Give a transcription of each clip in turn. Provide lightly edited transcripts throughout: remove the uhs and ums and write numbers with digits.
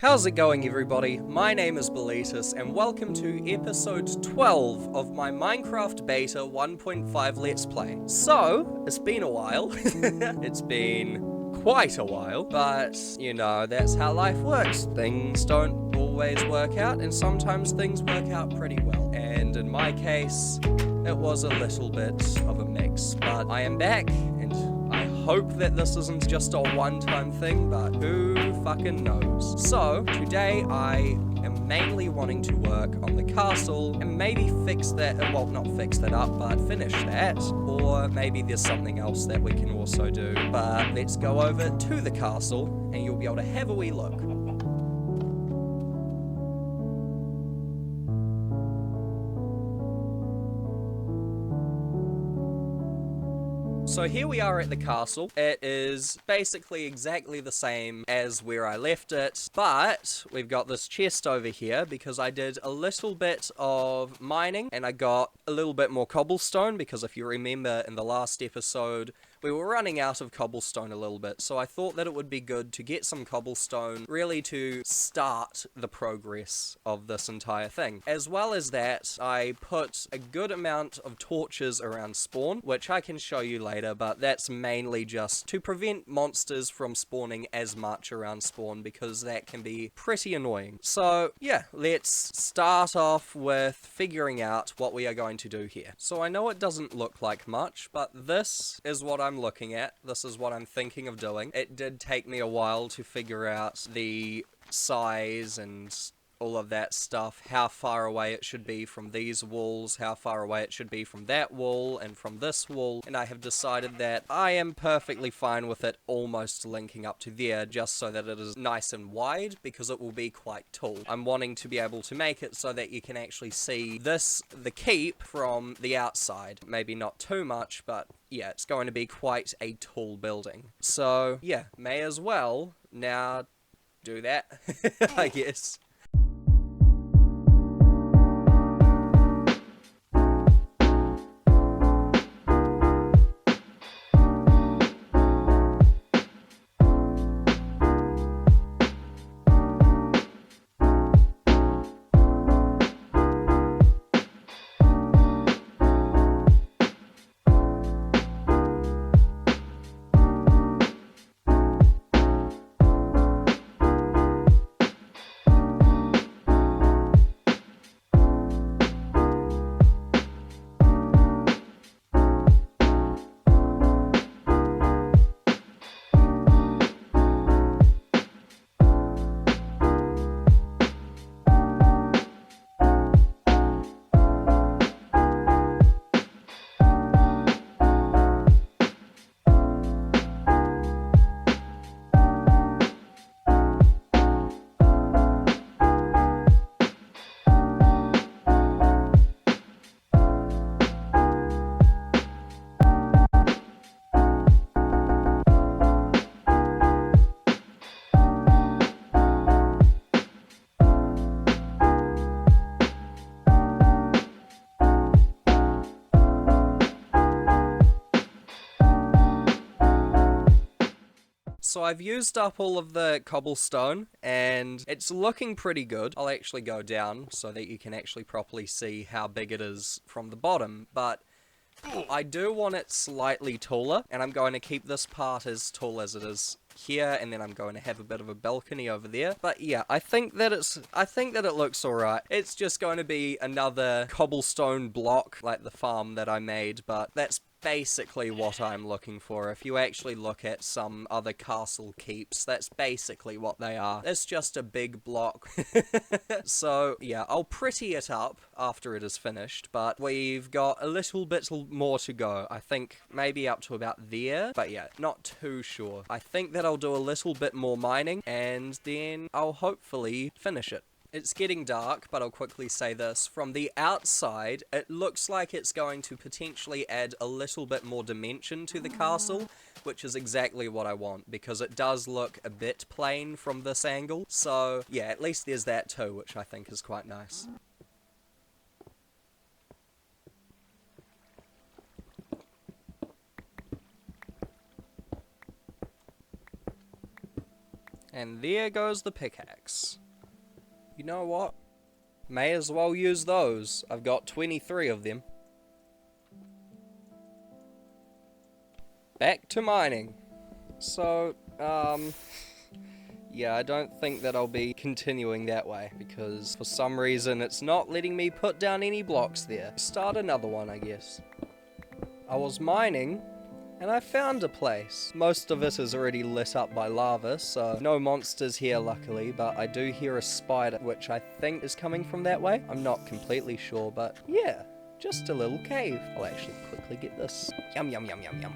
How's it going, everybody? My name is Belitus, and welcome to episode 12 of my Minecraft Beta 1.5 Let's Play. So, it's been a while. It's been quite a while, but, you know, that's how life works. Things don't always work out, and sometimes things work out pretty well. And in my case, it was a little bit of a mix, but I am back, and I hope that this isn't just a one-time thing, but who fucking knows. So, today I am mainly wanting to work on the castle and maybe fix that, well, not fix that up, but finish that, or maybe there's something else that we can also do. But let's go over to the castle and you'll be able to have a wee look. So here we are at the castle. It is basically exactly the same as where I left it, but we've got this chest over here because I did a little bit of mining and I got a little bit more cobblestone because if you remember in the last episode, we were running out of cobblestone a little bit, so I thought that it would be good to get some cobblestone really to start the progress of this entire thing. As well as that, I put a good amount of torches around spawn, which I can show you later, but that's mainly just to prevent monsters from spawning as much around spawn because that can be pretty annoying. So yeah, let's start off with figuring out what we are going to do here. So I know it doesn't look like much, but this is what I'm looking at. This is what I'm thinking of doing. It did take me a while to figure out the size and all of that stuff, how far away it should be from these walls, how far away it should be from that wall and from this wall, and I have decided that I am perfectly fine with it almost linking up to there just so that it is nice and wide because it will be quite tall. I'm wanting to be able to make it so that you can actually see the keep from the outside. Maybe not too much, but yeah, it's going to be quite a tall building. So yeah, may as well now do that, I guess. So I've used up all of the cobblestone, and it's looking pretty good. I'll actually go down so that you can actually properly see how big it is from the bottom, but I do want it slightly taller, and I'm going to keep this part as tall as it is here, and then I'm going to have a bit of a balcony over there. But yeah, I think that it looks alright. It's just going to be another cobblestone block like the farm that I made, but that's basically what I'm looking for. If you actually look at some other castle keeps, that's basically what they are. It's just a big block. So yeah, I'll pretty it up after it is finished, but we've got a little bit more to go. I think maybe up to about there, but yeah, not too sure. I think that I'll do a little bit more mining and then I'll hopefully finish it. It's getting dark, but I'll quickly say this. From the outside, it looks like it's going to potentially add a little bit more dimension to the castle, which is exactly what I want, because it does look a bit plain from this angle. So, yeah, at least there's that too, which I think is quite nice. And there goes the pickaxe. You know what? May as well use those. I've got 23 of them. Back to mining. So, yeah, I don't think that I'll be continuing that way, because for some reason it's not letting me put down any blocks there. Start another one, I guess. I was mining, and I found a place. Most of it is already lit up by lava, so no monsters here luckily, but I do hear a spider, which I think is coming from that way. I'm not completely sure, but yeah, just a little cave. I'll actually quickly get this. Yum, yum, yum, yum, yum.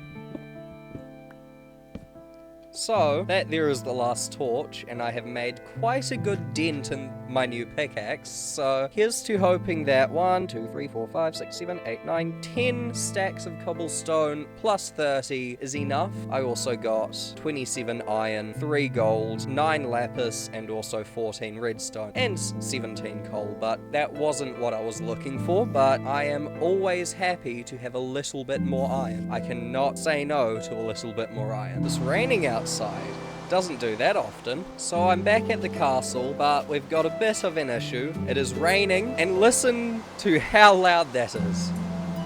So, that there is the last torch, and I have made quite a good dent in my new pickaxe, so here's to hoping that 1, 2, 3, 4, 5, 6, 7, 8, 9, 10 stacks of cobblestone plus 30 is enough. I also got 27 iron, 3 gold, 9 lapis, and also 14 redstone, and 17 coal, but that wasn't what I was looking for, but I am always happy to have a little bit more iron. I cannot say no to a little bit more iron. It's raining outside. Doesn't do that often. So I'm back at the castle, but we've got a bit of an issue. It is raining, and listen to how loud that is.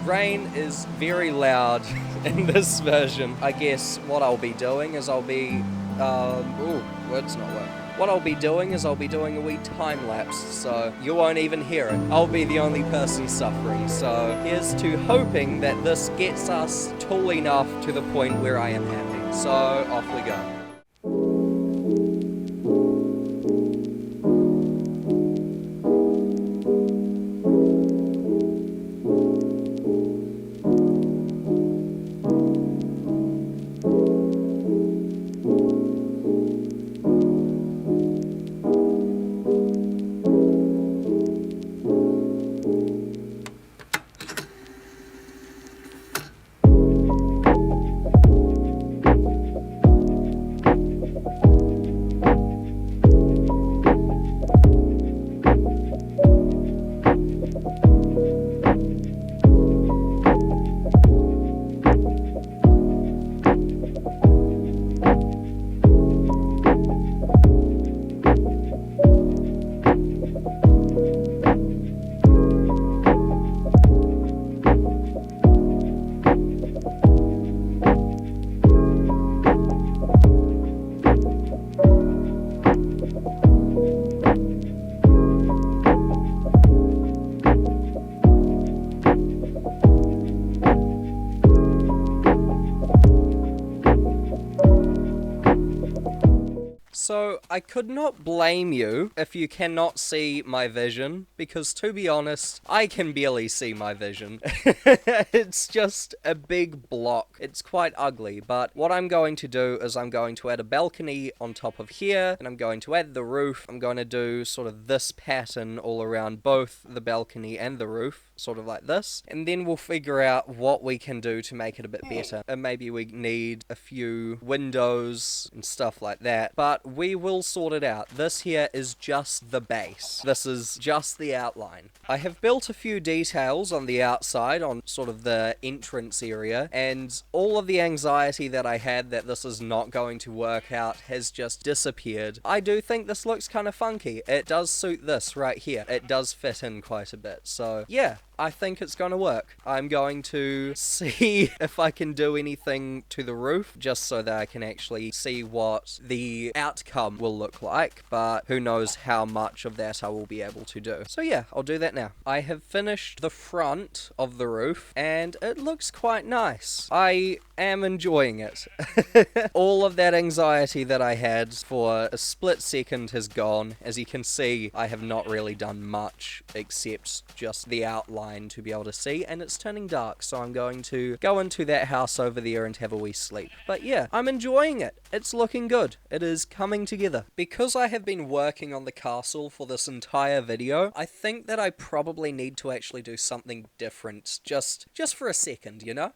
Rain is very loud in this version. I guess what I'll be doing is I'll be, words not working. What I'll be doing is I'll be doing a wee time lapse, so you won't even hear it. I'll be the only person suffering, so here's to hoping that this gets us tall enough to the point where I am happy. So, off we go. So, I could not blame you if you cannot see my vision, because to be honest, I can barely see my vision. It's just a big block. It's quite ugly, but what I'm going to do is I'm going to add a balcony on top of here, and I'm going to add the roof. I'm going to do sort of this pattern all around both the balcony and the roof, sort of like this, and then we'll figure out what we can do to make it a bit better. And maybe we need a few windows and stuff like that, but we will sort it out. This here is just the base. This is just the outline. I have built a few details on the outside, on sort of the entrance area, and all of the anxiety that I had that this is not going to work out has just disappeared. I do think this looks kind of funky. It does suit this right here. It does fit in quite a bit. So yeah, I think it's going to work. I'm going to see if I can do anything to the roof, just so that I can actually see what the outcome will look like, but who knows how much of that I will be able to do. So yeah, I'll do that now. I have finished the front of the roof, and it looks quite nice. I am enjoying it. All of that anxiety that I had for a split second has gone. As you can see, I have not really done much except just the outline to be able to see, and it's turning dark, so I'm going to go into that house over there and have a wee sleep. But yeah, I'm enjoying it. It's looking good. It is coming together. Because I have been working on the castle for this entire video, I think that I probably need to actually do something different, just for a second, you know?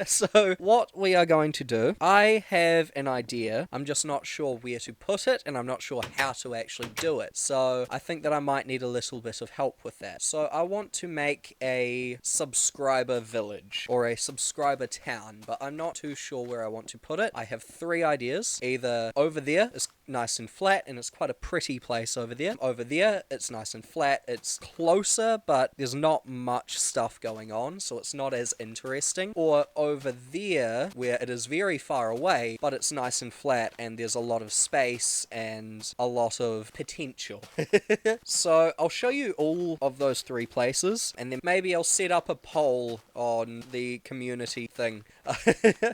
So what we are going to do, I have an idea. I'm just not sure where to put it, and I'm not sure how to actually do it. So I think that I might need a little bit of help with that. So I want to make a subscriber village or a subscriber town, but I'm not too sure where I want to put it. I have 3 ideas. Either over there is nice and flat, and it's quite a pretty place over there. Over there, it's nice and flat. It's closer, but there's not much stuff going on, so it's not as interesting. Or over there, where it is very far away, but it's nice and flat, and there's a lot of space and a lot of potential. So I'll show you all of those three places, and then maybe I'll set up a poll on the community thing.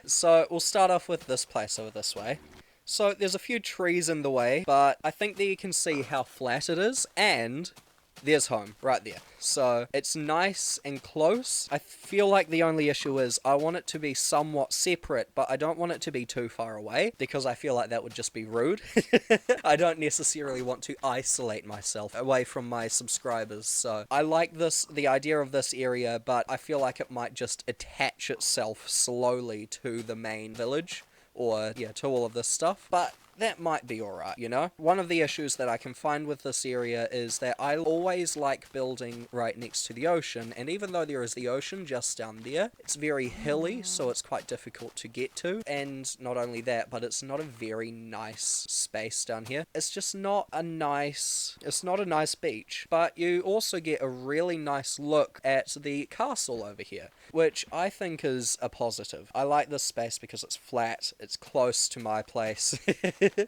So we'll start off with this place over this way. So there's a few trees in the way, but I think that you can see how flat it is, and there's home right there. So it's nice and close. I feel like the only issue is I want it to be somewhat separate, but I don't want it to be too far away, because I feel like that would just be rude. I don't necessarily want to isolate myself away from my subscribers. So I like the idea of this area, but I feel like it might just attach itself slowly to the main village, or yeah, to all of this stuff. But that might be alright, you know? One of the issues that I can find with this area is that I always like building right next to the ocean, and even though there is the ocean just down there, it's very hilly, so it's quite difficult to get to. And not only that, but it's not a very nice space down here. It's just not a nice beach. But you also get a really nice look at the castle over here, which I think is a positive. I like this space because it's flat, it's close to my place.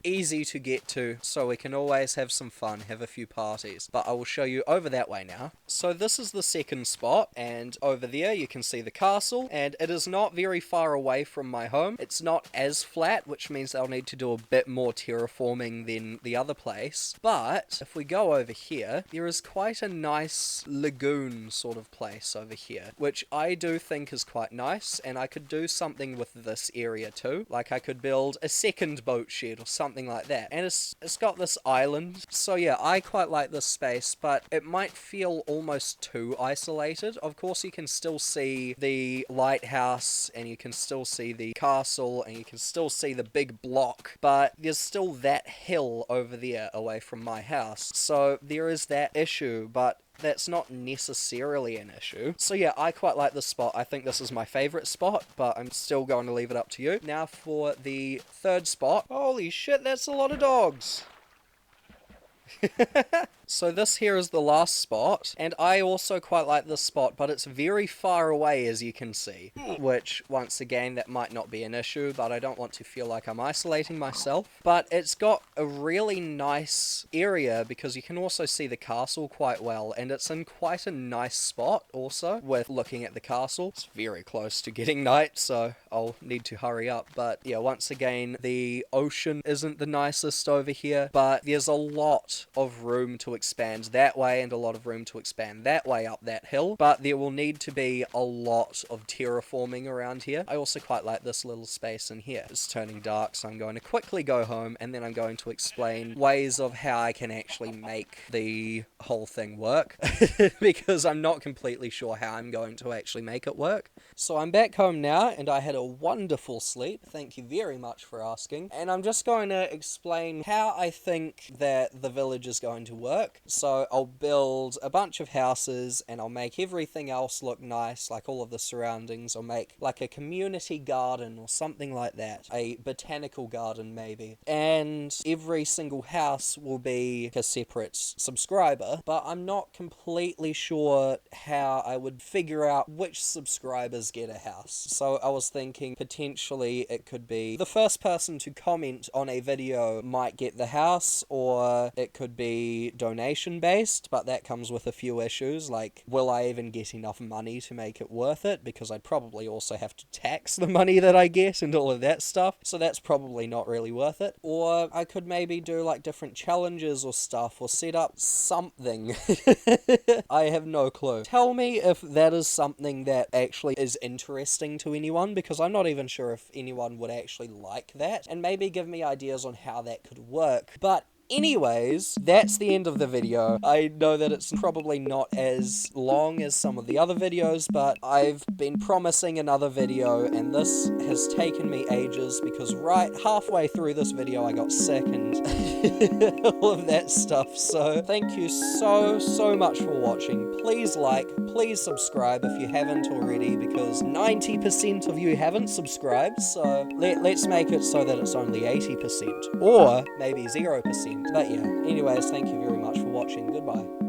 Easy to get to, so we can always have some fun, have a few parties. But I will show you over that way now. So this is the second spot, and over there you can see the castle, and it is not very far away from my home. It's not as flat, which means I'll need to do a bit more terraforming than the other place. But if we go over here, there is quite a nice lagoon sort of place over here, which I do think is quite nice, and I could do something with this area too. Like I could build a second boat shed or something like that. And it's got this island. So yeah, I quite like this space, but it might feel almost too isolated. Of course, you can still see the lighthouse, and you can still see the castle, and you can still see the big block, but there's still that hill over there away from my house. So there is that issue, but that's not necessarily an issue. So yeah, I quite like this spot. I think this is my favorite spot, but I'm still going to leave it up to you. Now for the third spot. Holy shit, that's a lot of dogs. So this here is the last spot, and I also quite like this spot, but it's very far away, as you can see, which once again that might not be an issue, but I don't want to feel like I'm isolating myself. But it's got a really nice area because you can also see the castle quite well, and it's in quite a nice spot also with looking at the castle. It's very close to getting night, so I'll need to hurry up. But yeah, once again, the ocean isn't the nicest over here, but there's a lot of room to expand that way and a lot of room to expand that way up that hill, but there will need to be a lot of terraforming around here. I also quite like this little space in here. It's turning dark, so I'm going to quickly go home, and then I'm going to explain ways of how I can actually make the whole thing work because I'm not completely sure how I'm going to actually make it work. So I'm back home now, and I had a wonderful sleep. Thank you very much for asking. And I'm just going to explain how I think that the village is going to work. So I'll build a bunch of houses, and I'll make everything else look nice, like all of the surroundings. I'll make like a community garden or something like that. A botanical garden maybe. And every single house will be a separate subscriber, but I'm not completely sure how I would figure out which subscribers get a house. So I was thinking potentially it could be the first person to comment on a video might get the house, or it could be donation based, but that comes with a few issues, like will I even get enough money to make it worth it, because I'd probably also have to tax the money that I get and all of that stuff, so that's probably not really worth it. Or I could maybe do like different challenges or stuff, or set up something. I have no clue. Tell me if that is something that actually is interesting to anyone, because I'm not even sure if anyone would actually like that, and maybe give me ideas on how that could work. But anyways, that's the end of the video. I know that it's probably not as long as some of the other videos, but I've been promising another video, and this has taken me ages because right halfway through this video I got sick and all of that stuff. So thank you so much for watching. Please like, please subscribe if you haven't already, because 90% of you haven't subscribed, so let's make it so that it's only 80%, or maybe 0%. But yeah, anyways, thank you very much for watching. Goodbye.